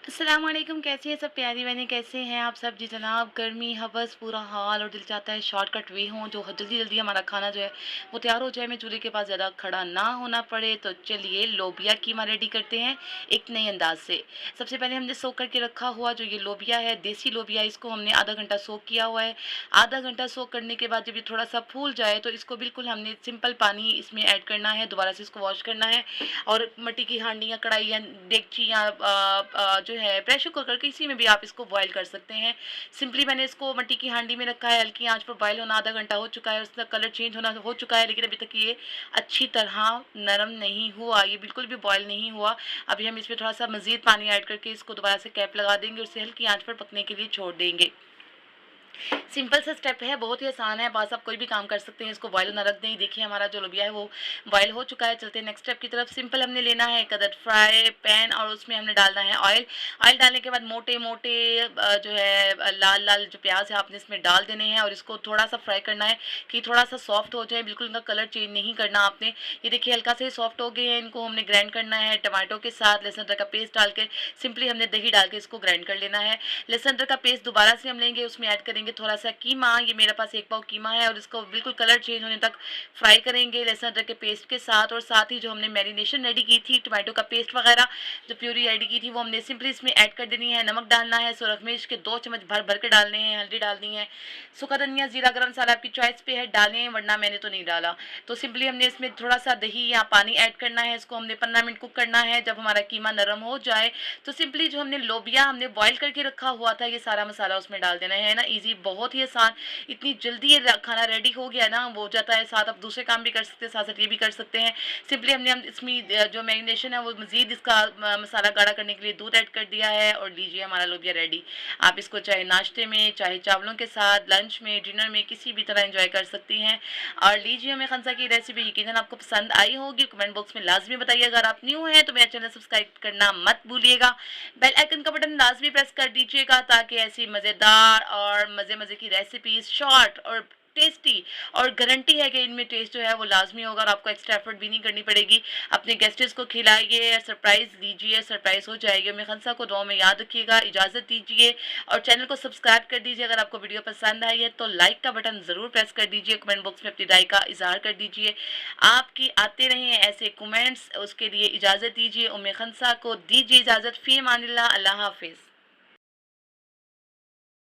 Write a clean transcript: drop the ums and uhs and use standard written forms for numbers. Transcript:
अस्सलाम वालेकुम, कैसी हैं सब प्यारी बहनें, कैसे हैं आप सब? जी जनाब, गर्मी, हवस, बुरा हाल और दिल चाहता है शॉर्टकट वे हों जो जल्दी-जल्दी हमारा खाना जो है वो तैयार हो जाए, हमें चूल्हे के पास ज़्यादा खड़ा ना होना पड़े। तो चलिए लोबिया कीमा रेडी करते हैं एक नए अंदाज़ से। सबसे पहले हमने सोक करके रखा हुआ जो ये लोबिया है, देसी लोबिया, इसको हमने आधा घंटा सोक किया हुआ है। आधा घंटा सोक करने के बाद जब ये थोड़ा-सा फूल जाए तो इसको बिल्कुल हमने सिंपल पानी इसमें ऐड करना है, दोबारा से इसको वॉश करना है और मिट्टी की हांडी या कढ़ाई या डेगची या जो है प्रेशर कुकर किसी में भी आप इसको बॉयल कर सकते हैं। सिंपली मैंने इसको मिट्टी की हांडी में रखा है, हल्की आंच पर बॉयल होना आधा घंटा हो चुका है, उसका कलर चेंज होना हो चुका है, लेकिन अभी तक ये अच्छी तरह नरम नहीं हुआ, ये बिल्कुल भी बॉयल नहीं हुआ। अभी हम इसमें थोड़ा सा मज़ीद पानी ऐड करके इसको दोबारा से कैप लगा देंगे और इसे हल्की आंच पर पकने के लिए छोड़ देंगे। सिंपल सा स्टेप है, बहुत ही आसान है, बस आप कोई भी काम कर सकते हैं। इसको बॉयल होना रख दें। देखिए हमारा जो लोबिया है वो बॉयल हो चुका है। चलते हैं नेक्स्ट स्टेप की तरफ। सिंपल हमने लेना है एक अदद फ्राई पैन और उसमें हमने डालना है ऑयल। ऑयल डालने के बाद मोटे मोटे जो है लाल लाल जो प्याज है आपने इसमें डाल देने हैं और इसको थोड़ा सा फ्राई करना है कि थोड़ा सा सॉफ्ट हो जाए, बिल्कुल इनका कलर चेंज नहीं करना आपने। ये देखिए हल्का से सॉफ्ट हो गए हैं, इनको हमने ग्राइंड करना है टमाटो के साथ। लहसुन अदरक का पेस्ट डाल के सिंपली हमने दही डाल के इसको ग्राइंड कर लेना है। लहसुन अदरक का पेस्ट दोबारा से हम लेंगे, उसमें ऐड करेंगे थोड़ा सा कीमा। ये मेरे पास 1 पाव कीमा है और इसको बिल्कुल कलर चेंज होने तक फ्राई करेंगे लहसुन अदरक के पेस्ट के साथ। और साथ ही जो हमने मैरिनेशन रेडी की थी टमाटो का पेस्ट वगैरह जो प्यूरी रेडी की थी वो हमने सिंपली इसमें ऐड कर देनी है। नमक डालना है, सुरख मिर्च के 2 चम्मच भर भर के डालने हैं, हल्दी डालनी है, सूखा धनिया जीरा गरम मसाला आपकी चॉइस पे है, डालें वरना मैंने तो नहीं डाला। तो सिंपली हमने इसमें थोड़ा सा दही या पानी ऐड करना है, इसको हमने 15 मिनट कुक करना है। जब हमारा कीमा नरम हो जाए तो सिंपली जो हमने लोबिया हमने बॉईल करके रखा हुआ था ये सारा मसाला उसमें डाल देना है ना। ईजी, बहुत ही आसान, इतनी जल्दी ये खाना रेडी हो गया ना, वो हो जाता है। साथ आप दूसरे काम भी कर सकते हैं, साथ साथ ये भी कर सकते हैं। सिंपली हमने हम इसमें जो मैरिनेशन है वो मज़ीद इसका मसाला गाढ़ा करने के लिए दूध ऐड कर दिया है और लीजिए हमारा लोबिया रेडी। आप इसको चाहे नाश्ते में, चाहे चावलों के साथ, लंच में, डिनर में, किसी भी तरह एंजॉय कर सकती हैं। और लीजिए हमें खनसा की रेसिपी यकीनन आपको पसंद आई होगी। कमेंट बॉक्स में लाजमी बताइए। अगर आप न्यू हैं तो मेरा चैनल सब्सक्राइब करना मत भूलिएगा। बेल आइकन का बटन लाजमी प्रेस कर दीजिएगा ताकि ऐसी मज़ेदार और मज़े मज़े की रेसिपीज़ शॉर्ट और टेस्टी, और गारंटी है कि इनमें टेस्ट जो है वो लाजमी होगा और आपको एक्स्ट्रा एफर्ट भी नहीं करनी पड़ेगी। अपने गेस्ट्स को खिलाइए, सरप्राइज़ दीजिए, सरप्राइज़ हो जाएगी। मैं खनसा को दुआ में याद रखिएगा, इजाज़त दीजिए और चैनल को सब्सक्राइब कर दीजिए। अगर आपको वीडियो पसंद आई है तो लाइक का बटन ज़रूर प्रेस कर दीजिए। कमेंट बॉक्स में अपनी राय का इजहार कर दीजिए। आपकी आते रहें ऐसे कमेंट्स, उसके लिए इजाज़त दीजिए। उम्मे खनसा को दीजिए इजाज़त। फ़ी अमानिल्लाह, अल्लाह हाफिज़।